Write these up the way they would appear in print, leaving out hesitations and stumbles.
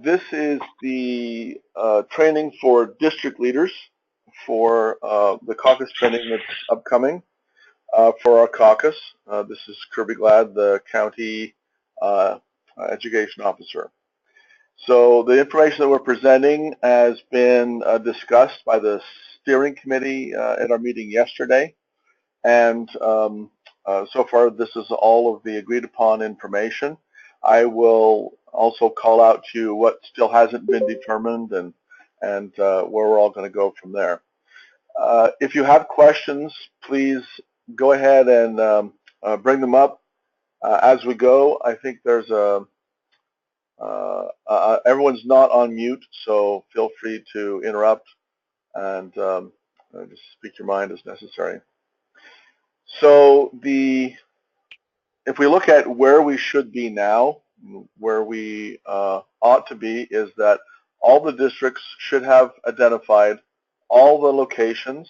This is the training for district leaders for the caucus training that's upcoming for our caucus. This is Kirby Glad, the county uh, education officer. So the information that we're presenting has been discussed by the steering committee at our meeting yesterday. And so far, this is all of the agreed upon information. I will also call out to you what still hasn't been determined and where we're all going to go from there. If you have questions, please go ahead and bring them up as we go. I think there's everyone's not on mute, so feel free to interrupt and just speak your mind as necessary. So if we look at where we should be now, where we ought to be is that all the districts should have identified all the locations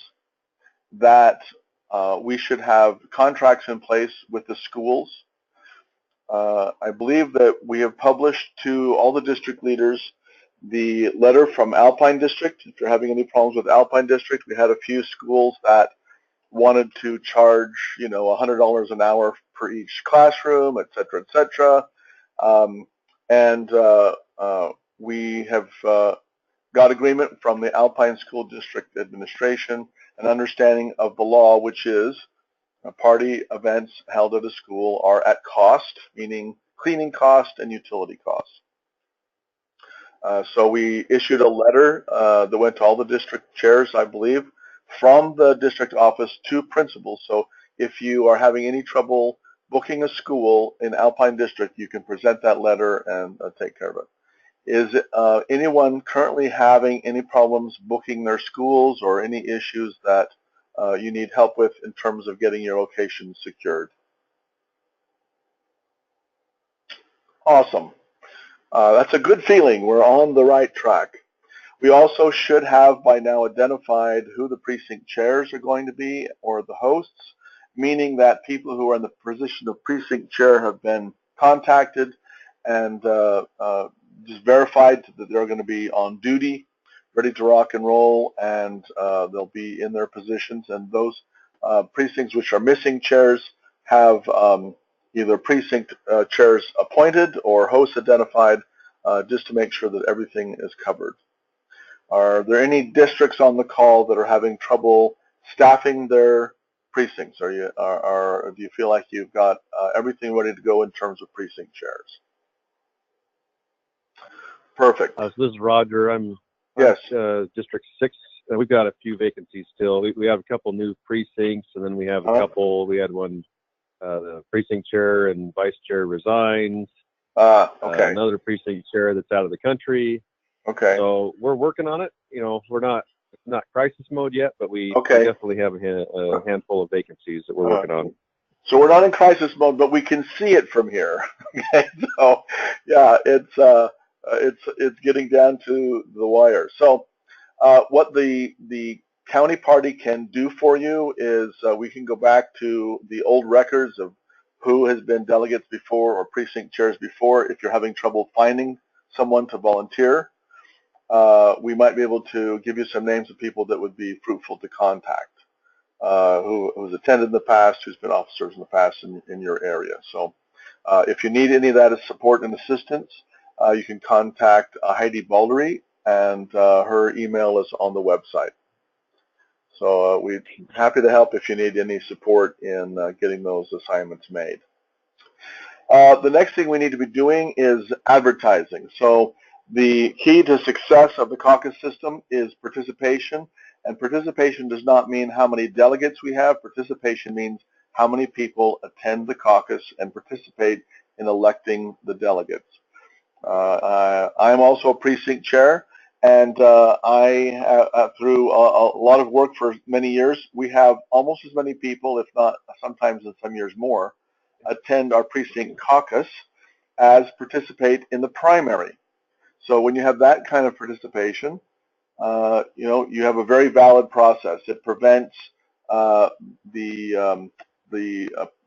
that we should have contracts in place with the schools. I believe that we have published to all the district leaders the letter from Alpine District. If you're having any problems with Alpine District, we had a few schools that wanted to charge, $100 an hour for each classroom, et cetera, et cetera. We have got agreement from the Alpine School District Administration, an understanding of the law, which is party events held at a school are at cost, meaning cleaning cost and utility costs. So we issued a letter that went to all the district chairs, I believe, from the district office to principals. So if you are having any trouble booking a school in Alpine District, you can present that letter and take care of it. Is anyone currently having any problems booking their schools or any issues that you need help with in terms of getting your location secured? Awesome. That's a good feeling. We're on the right track. We also should have by now identified who the precinct chairs are going to be or the hosts, meaning that people who are in the position of precinct chair have been contacted and just verified that they're going to be on duty, ready to rock and roll, and they'll be in their positions. And those precincts which are missing chairs have either precinct chairs appointed or hosts identified just to make sure that everything is covered. Are there any districts on the call that are having trouble staffing their precincts? Do you feel like you've got everything ready to go in terms of precinct chairs? Perfect. So this is Roger. I'm District 6. We've got a few vacancies still. We have a couple new precincts, and then we have a couple. We had one, the precinct chair and vice chair resigns. Okay. Another precinct chair that's out of the country. Okay. So we're working on it. We're not crisis mode yet, but we definitely have a handful of vacancies that we're working on. So we're not in crisis mode, but we can see it from here. Okay. So yeah, it's getting down to the wire. So what the county party can do for you is we can go back to the old records of who has been delegates before or precinct chairs before. If you're having trouble finding someone to volunteer, we might be able to give you some names of people that would be fruitful to contact, who's attended in the past, who's been officers in the past in your area. So if you need any of that as support and assistance, you can contact Heidi Baldery, and her email is on the website. So we're happy to help if you need any support in getting those assignments made. The next thing we need to be doing is advertising. So the key to success of the caucus system is participation, and participation does not mean how many delegates we have. Participation means how many people attend the caucus and participate in electing the delegates. I'm also a precinct chair, and through a lot of work for many years, we have almost as many people, if not sometimes in some years more, attend our precinct caucus as participate in the primary. So when you have that kind of participation, you have a very valid process. It prevents the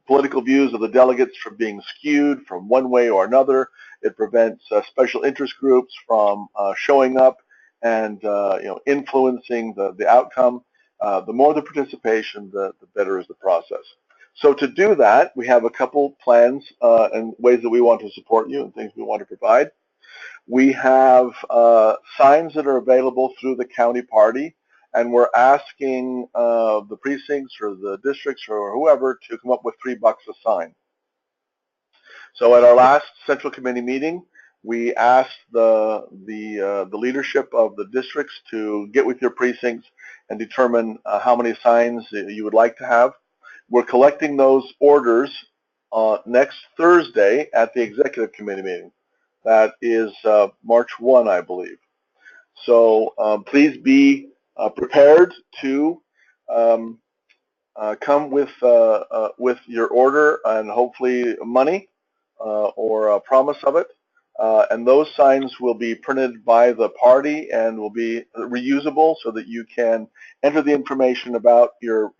political views of the delegates from being skewed from one way or another. It prevents special interest groups from showing up and influencing the outcome. The more the participation, the better is the process. So to do that, we have a couple plans and ways that we want to support you and things we want to provide. We have signs that are available through the county party, and we're asking the precincts or the districts or whoever to come up with $3 a sign. So at our last central committee meeting, we asked the leadership of the districts to get with your precincts and determine how many signs you would like to have. We're collecting those orders next Thursday at the executive committee meeting. That is March 1, I believe. So please be prepared to come with your order and hopefully money or a promise of it. And those signs will be printed by the party and will be reusable so that you can enter the information about your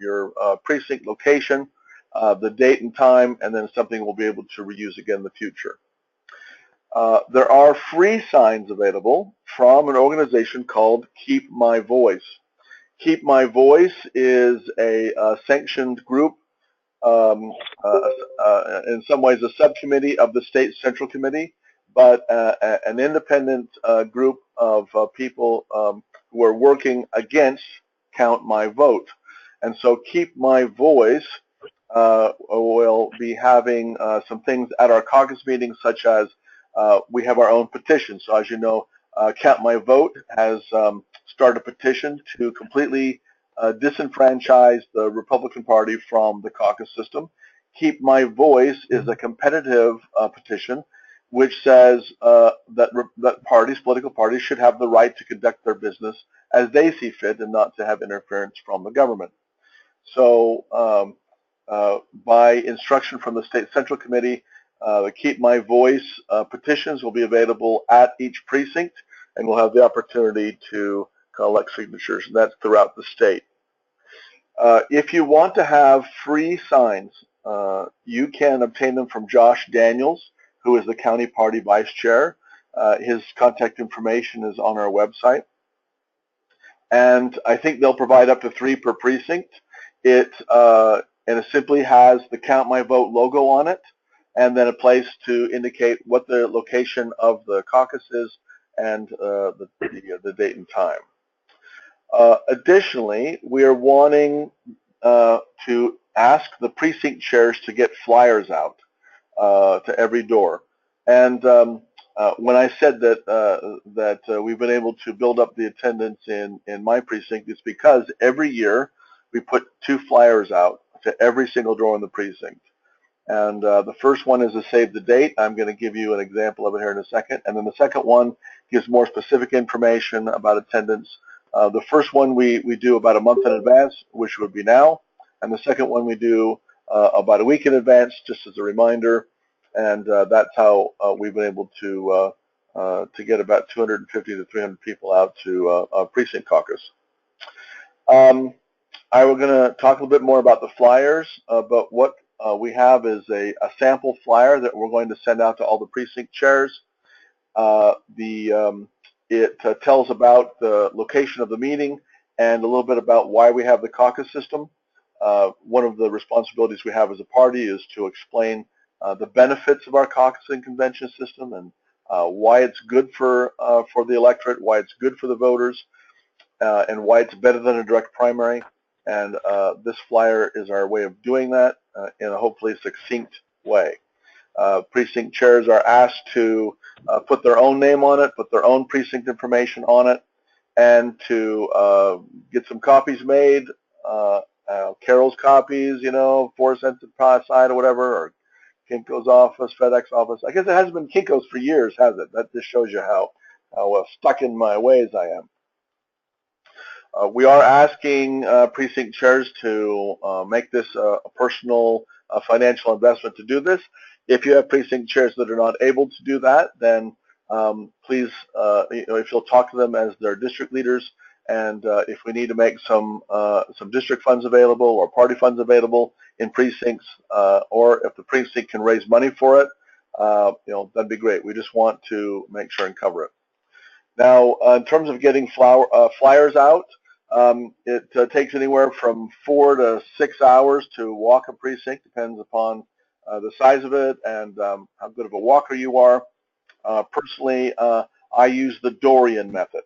precinct location, the date and time, and then something we'll be able to reuse again in the future. There are free signs available from an organization called Keep My Voice. Keep My Voice is a sanctioned group, in some ways a subcommittee of the state central committee, but an independent group of people who are working against Count My Vote. And so Keep My Voice will be having some things at our caucus meetings, such as we have our own petition. So as you know, Count My Vote has started a petition to completely disenfranchise the Republican Party from the caucus system. Keep My Voice is a competitive petition which says that political parties should have the right to conduct their business as they see fit and not to have interference from the government. So by instruction from the State Central Committee, the Keep My Voice petitions will be available at each precinct, and we'll have the opportunity to collect signatures, and that's throughout the state. If you want to have free signs, you can obtain them from Josh Daniels, who is the county party vice chair. His contact information is on our website. And I think they'll provide up to 3 per precinct. And it simply has the Count My Vote logo on it, and then a place to indicate what the location of the caucus is and the date and time. Additionally, we are wanting to ask the precinct chairs to get flyers out to every door. And when I said that we've been able to build up the attendance in my precinct, it's because every year we put 2 flyers out to every single door in the precinct. And the first one is a save the date. I'm going to give you an example of it here in a second. And then the second one gives more specific information about attendance. The first one we do about a month in advance, which would be now. And the second one we do about a week in advance, just as a reminder. And that's how we've been able to get about 250 to 300 people out to a precinct caucus. I was going to talk a little bit more about the flyers, but what we have is a sample flyer that we're going to send out to all the precinct chairs. It tells about the location of the meeting and a little bit about why we have the caucus system. One of the responsibilities we have as a party is to explain the benefits of our caucusing convention system and why it's good for the electorate, why it's good for the voters, and why it's better than a direct primary. And this flyer is our way of doing that in a hopefully succinct way. Precinct chairs are asked to put their own name on it, put their own precinct information on it, and to get some copies made, Carol's copies, 4 cents a side or whatever, or Kinko's office, FedEx office. I guess it hasn't been Kinko's for years, has it? That just shows you how stuck in my ways I am. We are asking precinct chairs to make this a personal financial investment to do this. If you have precinct chairs that are not able to do that, then please, if you'll talk to them as their district leaders, and if we need to make some district funds available or party funds available, in precincts, or if the precinct can raise money for it, that'd be great. We just want to make sure and cover it. Now, in terms of getting flyers out, it takes anywhere from 4 to 6 hours to walk a precinct, depends upon the size of it and how good of a walker you are. Personally, I use the Dorian method.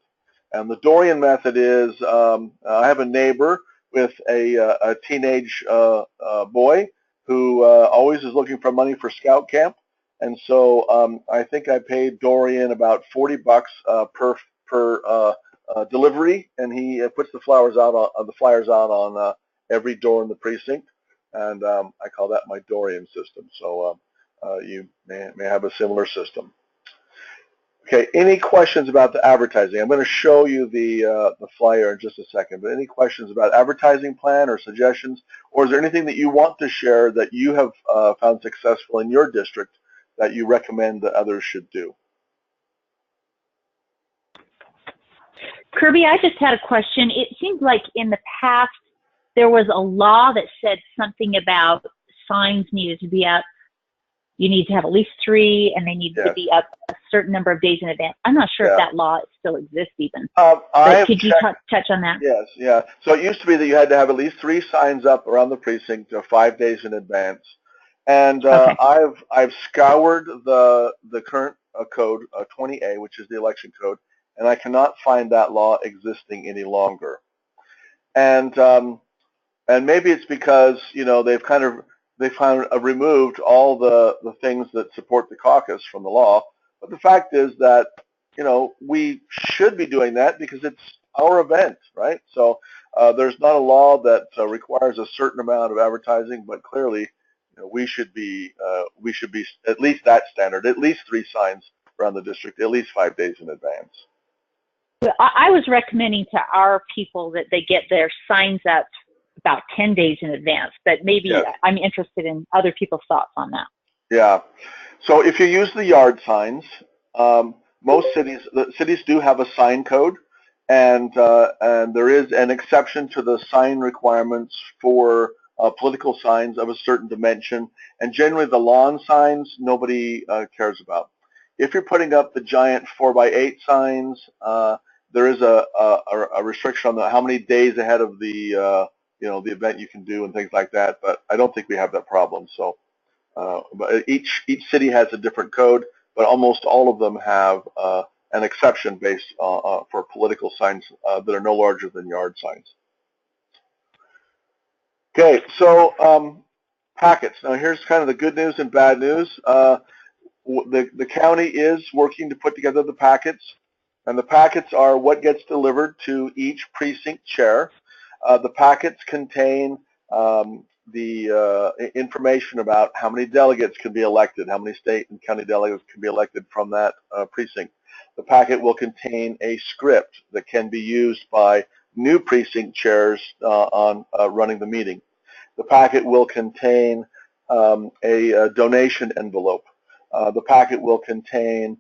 And the Dorian method is, I have a neighbor with a teenage boy who always is looking for money for scout camp. And so I think I paid Dorian about $40 per delivery, and he puts the flyers out on every door in the precinct. And I call that my Dorian system. So you may have a similar system. Okay, any questions about the advertising? I'm going to show you the flyer in just a second, but any questions about advertising plan or suggestions, or is there anything that you want to share that you have found successful in your district that you recommend that others should do? Kirby, I just had a question. It seems like in the past there was a law that said something about signs needed to be up. You need to have at least 3, and they need to be up a certain number of days in advance. I'm not sure if that law still exists even. But could you touch on that? Yes, yeah. So it used to be that you had to have at least 3 signs up around the precinct 5 days in advance. And I've scoured the current code, 20A, which is the election code, and I cannot find that law existing any longer. And maybe it's because they've kind of removed all the things that support the caucus from the law. But the fact is that, we should be doing that because it's our event, right? So there's not a law that requires a certain amount of advertising, but clearly, we should be at least that standard, at least 3 signs around the district, at least 5 days in advance. I was recommending to our people that they get their signs up about 10 days in advance, but maybe I'm interested in other people's thoughts on that. Yeah. So if you use the yard signs, most cities do have a sign code, and there is an exception to the sign requirements for political signs of a certain dimension, and generally the lawn signs nobody cares about. If you're putting up the giant 4x8 signs, there is a restriction on how many days ahead of the the event you can do and things like that, but I don't think we have that problem. So, but each city has a different code, but almost all of them have an exception based for political signs that are no larger than yard signs. Okay, so packets. Now here's kind of the good news and bad news. The county is working to put together the packets, and the packets are what gets delivered to each precinct chair. The packets contain the information about how many delegates can be elected, how many state and county delegates can be elected from that precinct. The packet will contain a script that can be used by new precinct chairs on running the meeting. The packet will contain a donation envelope. The packet will contain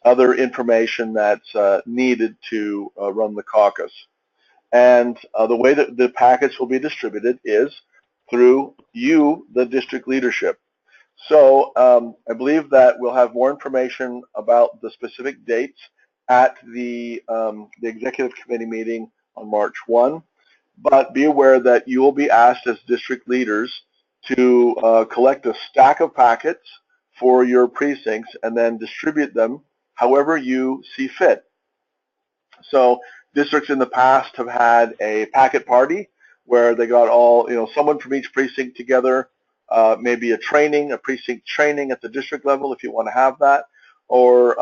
other information that's needed to run the caucus. And the way that the packets will be distributed is through you, the district leadership. So I believe that we'll have more information about the specific dates at the executive committee meeting on March 1. But be aware that you will be asked as district leaders to collect a stack of packets for your precincts and then distribute them however you see fit. So districts in the past have had a packet party where they got all, someone from each precinct together, maybe a precinct training at the district level if you want to have that, or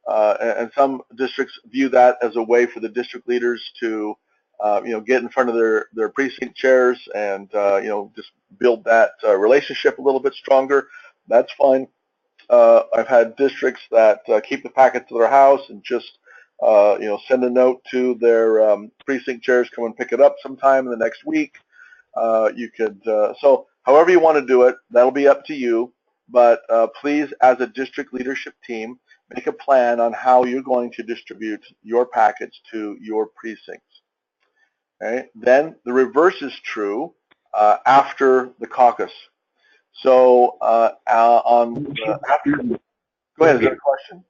and some districts view that as a way for the district leaders to get in front of their precinct chairs and just build that relationship a little bit stronger. That's fine. I've had districts that keep the packet to their house and just send a note to their precinct chairs, come and pick it up sometime in the next week. You could, so however you want to do it, that'll be up to you. But please, as a district leadership team, make a plan on how you're going to distribute your packets to your precincts. Okay? Then the reverse is true. after the caucus. So after, go ahead. Is there a question?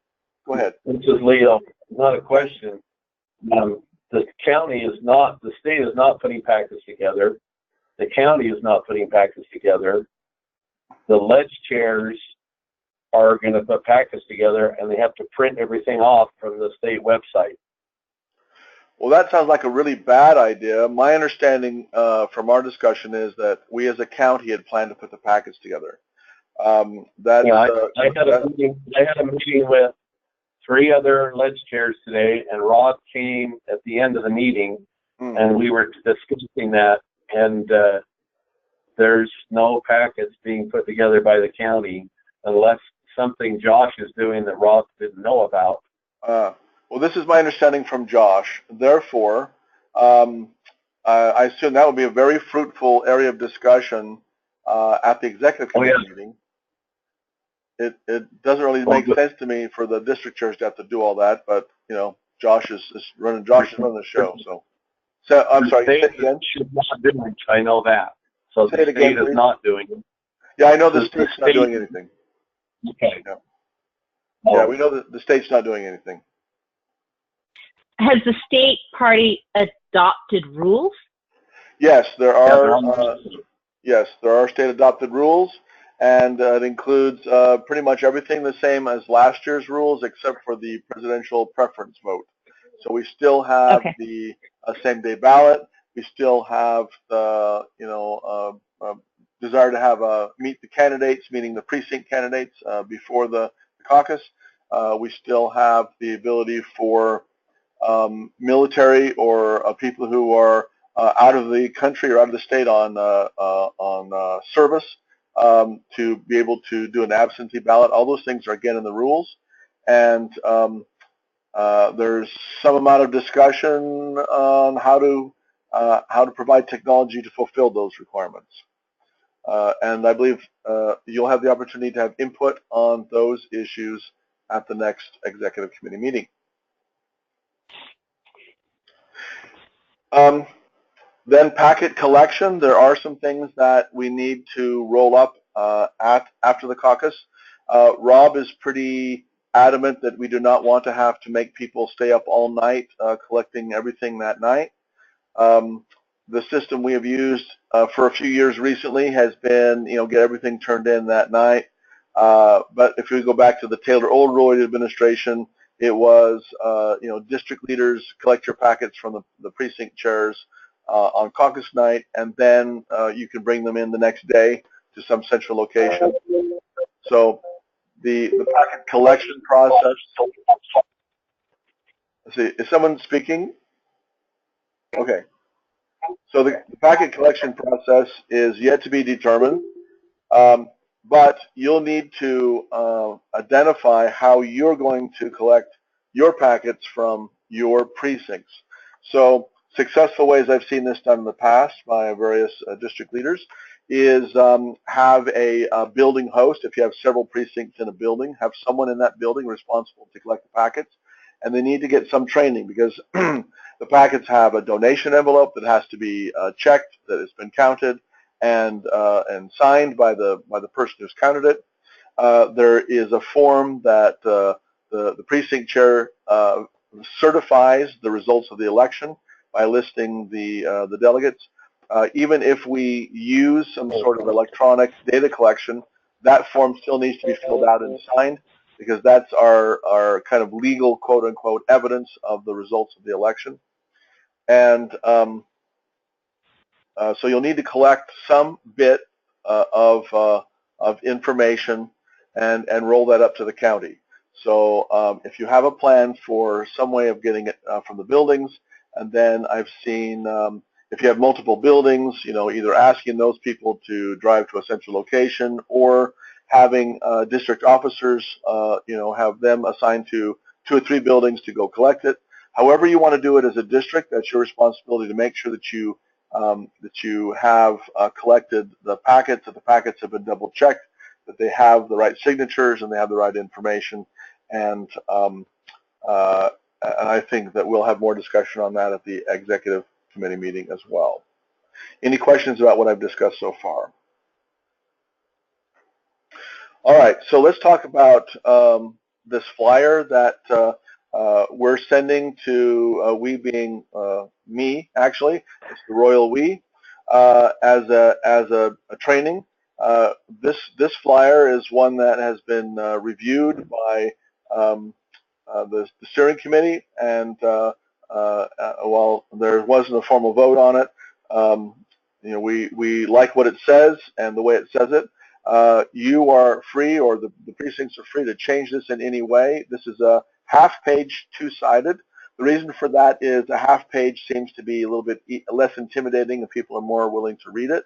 Go ahead. This is Leo. Not a question. The county is not, the state is not putting packets together. The county is not putting packets together. The ledge chairs are going to put packets together, and they have to print everything off from the state website. Well, that sounds like a really bad idea. My understanding from our discussion is that we as a county had planned to put the packets together. I had a meeting with 3 other ledge chairs today, and Rod came at the end of the meeting, and we were discussing that, and there's no packets being put together by the county unless something Josh is doing that Rod didn't know about. Well, this is my understanding from Josh. Therefore, I assume that would be a very fruitful area of discussion at the executive committee meeting. It doesn't really make sense to me for the district chairs to have to do all that, but you know, Josh is running the show. So I'm sorry. Say it again. I know that. So the state is not doing it. Yeah, I know the state's not doing anything. Okay. Yeah, we know that the state's not doing anything. Has the state party adopted rules? Yes, there are. Yes, there are state adopted rules, and it includes pretty much everything the same as last year's rules, except for the presidential preference vote. So we still have the same-day ballot. We still have the desire to have meet the candidates, meaning the precinct candidates, before the caucus. We still have the ability for military or people who are out of the country or out of the state on service to be able to do an absentee ballot. All those things are again in the rules, and there's some amount of discussion on how to provide technology to fulfill those requirements. And I believe you'll have the opportunity to have input on those issues at the next executive committee meeting. Then packet collection. There are some things that we need to roll up after the caucus. Rob is pretty adamant that we do not want to have to make people stay up all night collecting everything that night. The system we have used for a few years recently has been, get everything turned in that night. But if we go back to the Taylor Oldroyd administration, it was, district leaders collect your packets from the precinct chairs on caucus night, and then you can bring them in the next day to some central location. So the packet collection process. Let's see, is someone speaking? Okay. So the packet collection process is yet to be determined, but you'll need to identify how you're going to collect your packets from your precincts. So successful ways I've seen this done in the past by various district leaders is have a building host. If you have several precincts in a building, have someone in that building responsible to collect the packets, and they need to get some training because the packets have a donation envelope that has to be checked, that it's been counted, and signed by the person who's counted it. There is a form that the precinct chair certifies the results of the election by listing the delegates. Even if we use some sort of electronic data collection, that form still needs to be filled out and signed, because that's our kind of legal, quote unquote, evidence of the results of the election. And so you'll need to collect some bit of information and roll that up to the county. So if you have a plan for some way of getting it from the buildings, and then I've seen if you have multiple buildings, either asking those people to drive to a central location or having district officers, have them assigned to 2 or 3 buildings to go collect it. However you want to do it as a district, that's your responsibility to make sure that you have collected the packets, that the packets have been double checked, that they have the right signatures and they have the right information. And I think that we'll have more discussion on that at the executive committee meeting as well. Any questions about what I've discussed so far? All right, so let's talk about this flyer that we're sending to we being me, actually. It's the royal we as a training. This flyer is one that has been reviewed by the steering committee, and while there wasn't a formal vote on it, we like what it says and the way it says it. You are free, or the precincts are free to change this in any way. This is a half-page, two-sided. The reason for that is a half-page seems to be a little bit less intimidating and people are more willing to read it.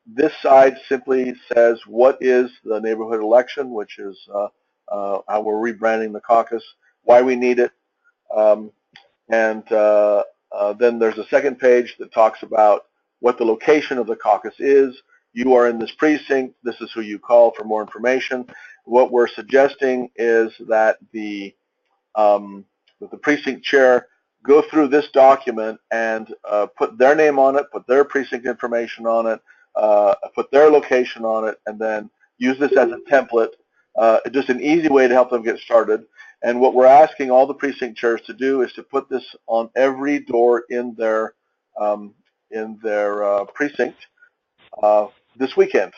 This side simply says what is the neighborhood election, which is how we're rebranding the caucus, why we need it, and then there's a second page that talks about what the location of the caucus is. You are in this precinct. This is who you call for more information. What we're suggesting is that the precinct chair go through this document and put their name on it, put their precinct information on it, put their location on it, and then use this as a template. Just an easy way to help them get started. And what we're asking all the precinct chairs to do is to put this on every door in their precinct this weekend.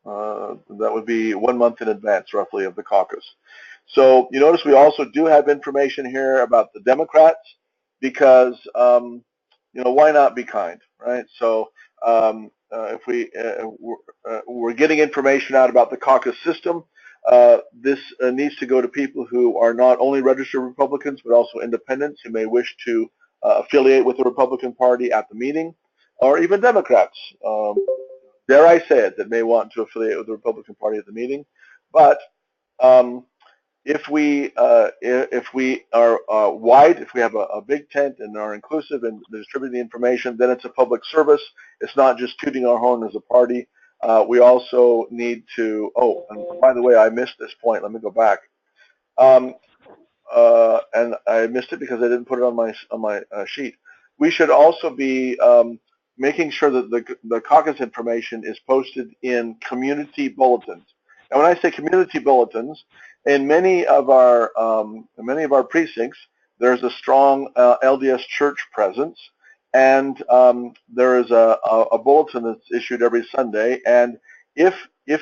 That would be 1 month in advance, roughly, of the caucus. So you notice we also do have information here about the Democrats because, why not be kind, right? So if we're getting information out about the caucus system, this needs to go to people who are not only registered Republicans but also independents who may wish to affiliate with the Republican Party at the meeting, or even Democrats, dare I say it, that may want to affiliate with the Republican Party at the meeting. But if we are wide, if we have a big tent and are inclusive and distribute the information, then it's a public service. It's not just tooting our horn as a party. We also need to, oh, and by the way, I missed this point. Let me go back. And I missed it because I didn't put it on my sheet. We should also be making sure that the caucus information is posted in community bulletins. And when I say community bulletins, in many of our precincts, there's a strong LDS church presence, and there is a bulletin that's issued every Sunday. And if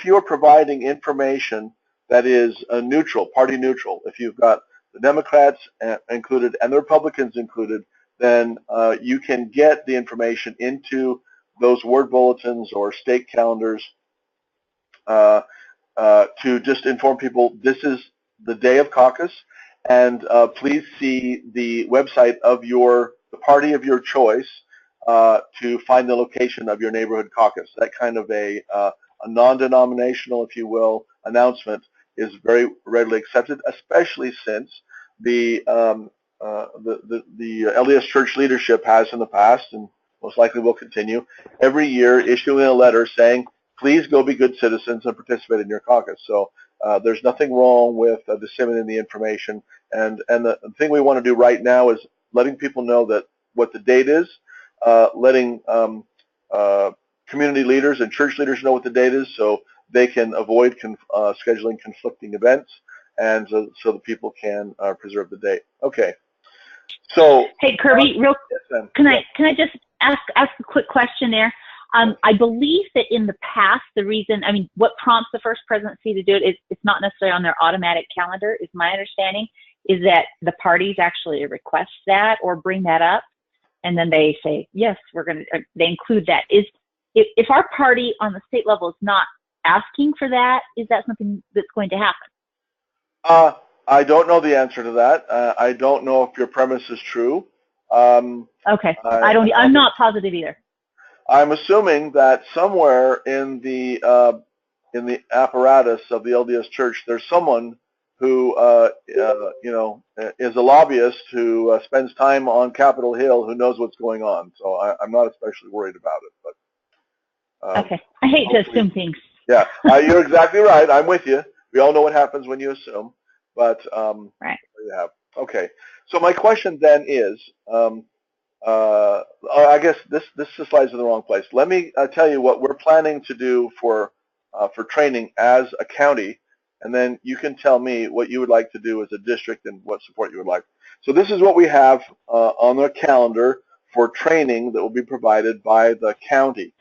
you're providing information that is neutral, party neutral, if you've got the Democrats included and the Republicans included, then you can get the information into those word bulletins or state calendars to just inform people this is the day of caucus, and please see the website of the party of your choice to find the location of your neighborhood caucus. That kind of a non-denominational, if you will, announcement is very readily accepted, especially since the LDS Church leadership has in the past, and most likely will continue, every year issuing a letter saying, please go be good citizens and participate in your caucus. So there's nothing wrong with disseminating the information. And the thing we want to do right now is letting people know that what the date is, letting community leaders and church leaders know what the date is so they can avoid scheduling conflicting events, and so the people can preserve the date. Okay. So, hey Kirby, can I just ask a quick question there? I believe that in the past, the reason, what prompts the First Presidency to do it is it's not necessarily on their automatic calendar, is my understanding, is that the parties actually request that or bring that up, and then they say, yes, they include that. If our party on the state level is not asking for that, is that something that's going to happen? I don't know the answer to that. I don't know if your premise is true. Okay, I'm not positive either. I'm assuming that somewhere in the apparatus of the LDS Church, there's someone who is a lobbyist who spends time on Capitol Hill who knows what's going on. So I'm not especially worried about it. But okay, I hate to assume things. Yeah, you're exactly right. I'm with you. We all know what happens when you assume. But right. Yeah. Okay. So my question then is, I guess this slide's in the wrong place. Let me tell you what we're planning to do for training as a county, and then you can tell me what you would like to do as a district and what support you would like. So this is what we have on the calendar for training that will be provided by the county.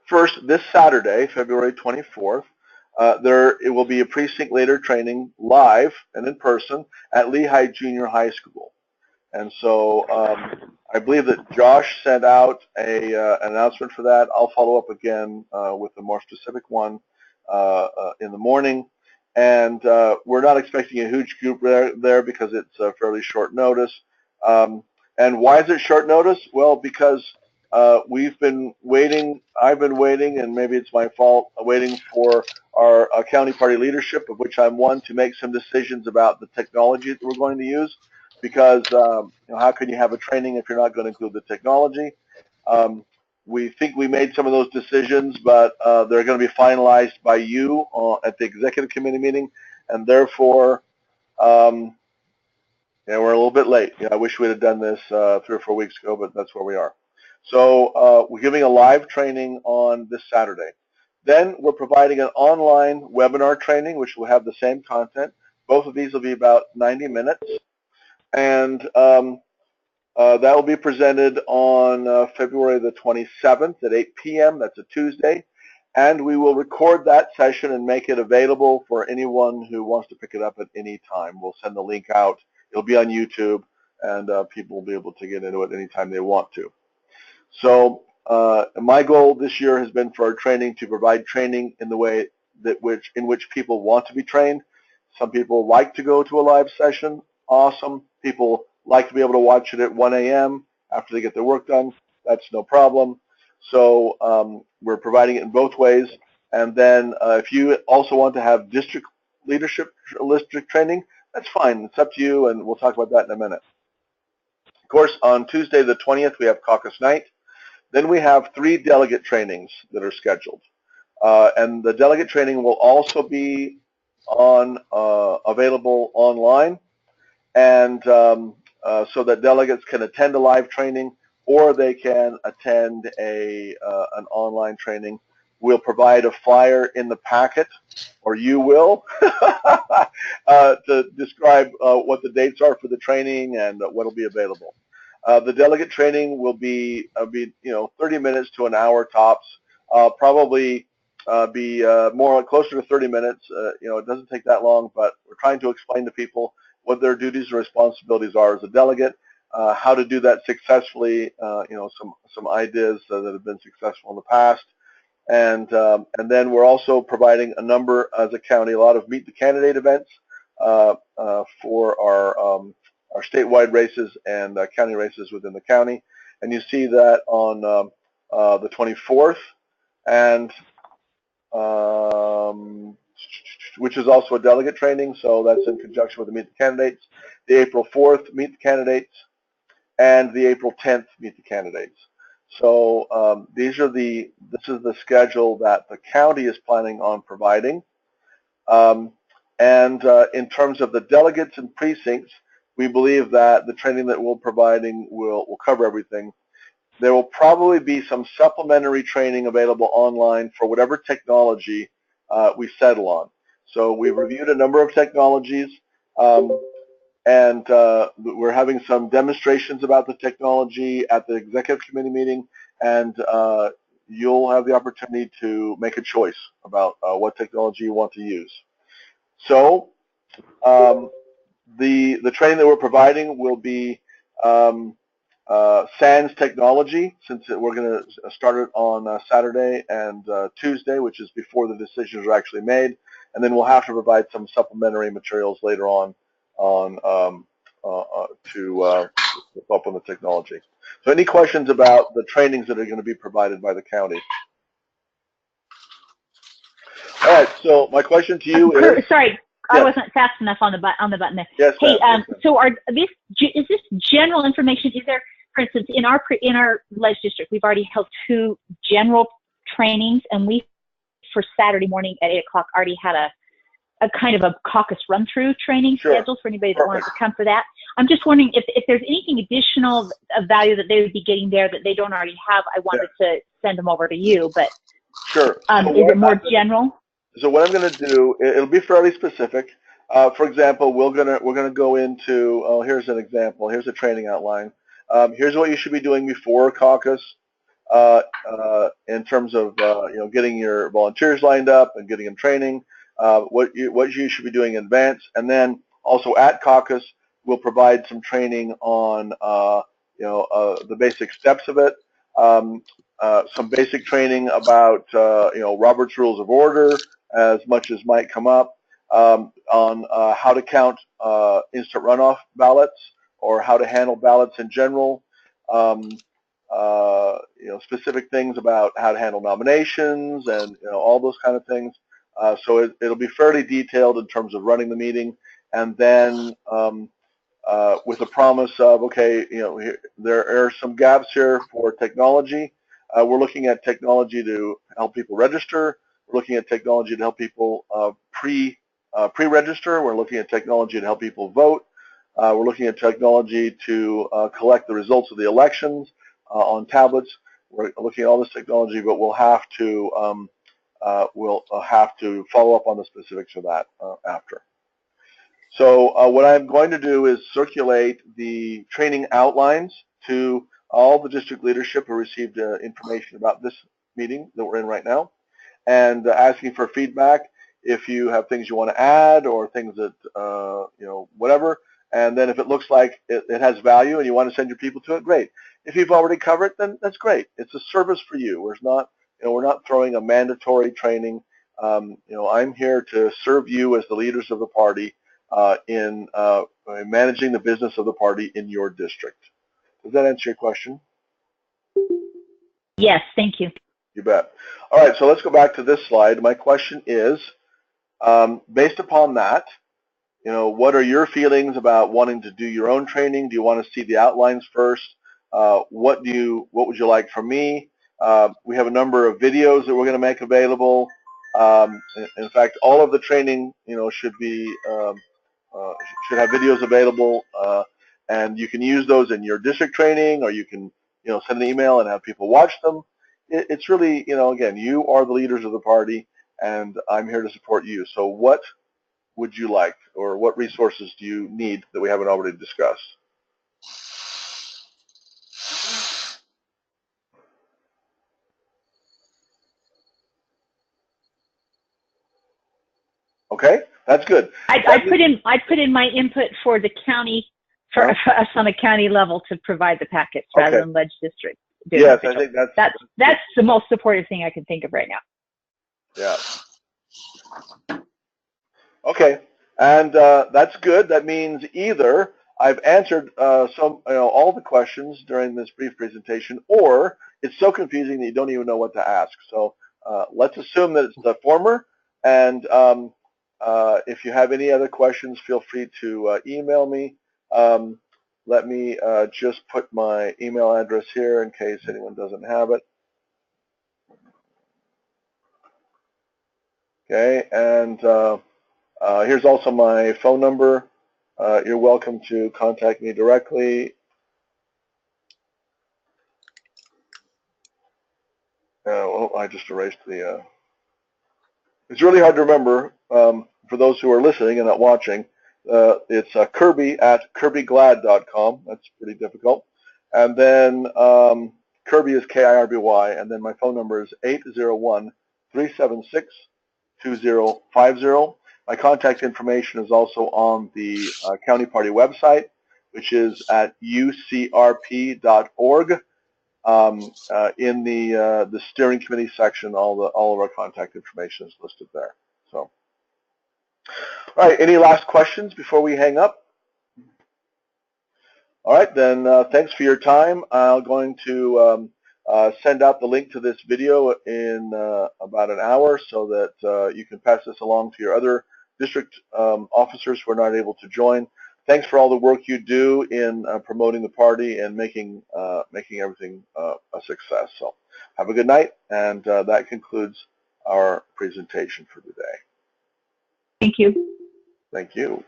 First, this Saturday, February 24th, it will be a precinct leader training live and in person at Lehigh Junior High School. And so I believe that Josh sent out an announcement for that. I'll follow up again with a more specific one in the morning. And we're not expecting a huge group there because it's a fairly short notice. And why is it short notice? Well, because we've been waiting, I've been waiting, and maybe it's my fault, waiting for our county party leadership, of which I'm one, to make some decisions about the technology that we're going to use. Because how can you have a training if you're not going to include the technology? We think we made some of those decisions, but they're going to be finalized by you at the executive committee meeting, and therefore, we're a little bit late. I wish we'd have done this 3 or 4 weeks ago, but that's where we are. So we're giving a live training on this Saturday. Then we're providing an online webinar training, which will have the same content. Both of these will be about 90 minutes. And that will be presented on February the 27th at 8 p.m. That's a Tuesday. And we will record that session and make it available for anyone who wants to pick it up at any time. We'll send the link out. It'll be on YouTube, and people will be able to get into it anytime they want to. So my goal this year has been for our training to provide training in the way in which people want to be trained. Some people like to go to a live session. Awesome. People like to be able to watch it at 1 a.m. after they get their work done. That's no problem. So we're providing it in both ways. And then if you also want to have district leadership training, that's fine. It's up to you, and we'll talk about that in a minute. Of course, on Tuesday the 20th, we have caucus night. Then we have 3 delegate trainings that are scheduled. And the delegate training will also be available online. And so that delegates can attend a live training, or they can attend an online training. We'll provide a flyer in the packet, or you will, to describe what the dates are for the training and what will be available. The delegate training will be 30 minutes to an hour tops. Probably be more closer to 30 minutes. It doesn't take that long, but we're trying to explain to people what their duties and responsibilities are as a delegate, how to do that successfully, some ideas that have been successful in the past. And then we're also providing a number, as a county, a lot of Meet the Candidate events for our statewide races and county races within the county. And you see that on the 24th, and which is also a delegate training, so that's in conjunction with the Meet the Candidates. The April 4th, Meet the Candidates, and the April 10th, Meet the Candidates. So this is the schedule that the county is planning on providing. And in terms of the delegates and precincts, we believe that the training that we're providing will cover everything. There will probably be some supplementary training available online for whatever technology we settle on. So we've reviewed a number of technologies, and we're having some demonstrations about the technology at the executive committee meeting, and you'll have the opportunity to make a choice about what technology you want to use. So the training that we're providing will be SANS technology, since we're going to start it on Saturday and Tuesday, which is before the decisions are actually made, and then we'll have to provide some supplementary materials later on to help on the technology. So any questions about the trainings that are going to be provided by the county? All right, so my question to you is... Sorry, yes. I wasn't fast enough on the button there. Yes, hey, so is this general information? Is there, for instance, in our ledge district, we've already held 2 general trainings, and we, for Saturday morning at 8 o'clock, already had a kind of a caucus run-through training scheduled for anybody that wants to come for that. I'm just wondering if there's anything additional of value that they would be getting there that they don't already have. I wanted to send them over to you, but so is it more general? So what I'm going to do, it'll be fairly specific. For example, we're gonna go into, here's an example. Here's a training outline. Here's what you should be doing before caucus. In terms of getting your volunteers lined up and getting them training, what you should be doing in advance, and then also at caucus we'll provide some training on the basic steps of it, some basic training about Robert's Rules of Order as much as might come up, on how to count instant runoff ballots or how to handle ballots in general. Specific things about how to handle nominations and all those kind of things. So it'll be fairly detailed in terms of running the meeting, and then with a promise of there are some gaps here for technology. We're looking at technology to help people register. We're looking at technology to help people pre-register. We're looking at technology to help people vote. We're looking at technology to collect the results of the elections on tablets. We're looking at all this technology, but we'll have to follow up on the specifics of that after. So what I'm going to do is circulate the training outlines to all the district leadership who received information about this meeting that we're in right now, and asking for feedback if you have things you want to add or things that whatever. And then if it looks like it has value and you want to send your people to it, great. If you've already covered it, then that's great. It's a service for you. We're not throwing a mandatory training. I'm here to serve you as the leaders of the party in managing the business of the party in your district. Does that answer your question? Yes, thank you. You bet. All right, so let's go back to this slide. My question is, based upon that, what are your feelings about wanting to do your own training? Do you want to see the outlines first? What would you like from me? We have a number of videos that we're going to make available. In fact, all of the training, should have videos available, and you can use those in your district training, or you can, send an email and have people watch them. It's really, again, you are the leaders of the party, and I'm here to support you. So what would you like, or what resources do you need that we haven't already discussed? Okay, that's good. I put in my input for the county, for us on the county level to provide the packets rather than ledge district. Yes, I think that's the most supportive thing I can think of right now. Yeah. Okay, and that's good. That means either I've answered all the questions during this brief presentation, or it's so confusing that you don't even know what to ask. So let's assume that it's the former, and if you have any other questions, feel free to email me. Let me just put my email address here in case anyone doesn't have it. Okay, and here's also my phone number. You're welcome to contact me directly. I just erased the... It's really hard to remember for those who are listening and not watching. It's Kirby at kirbyglad.com. That's pretty difficult. And then Kirby is K-I-R-B-Y, and then my phone number is 801-376-2050. My contact information is also on the county party website, which is at ucrp.org. In the steering committee section, all of our contact information is listed there. So, all right. Any last questions before we hang up? All right, then. Thanks for your time. I'm going to send out the link to this video in about an hour, so that you can pass this along to your other district officers who are not able to join. Thanks for all the work you do in promoting the party and making everything a success. So have a good night, and that concludes our presentation for today. Thank you. Thank you.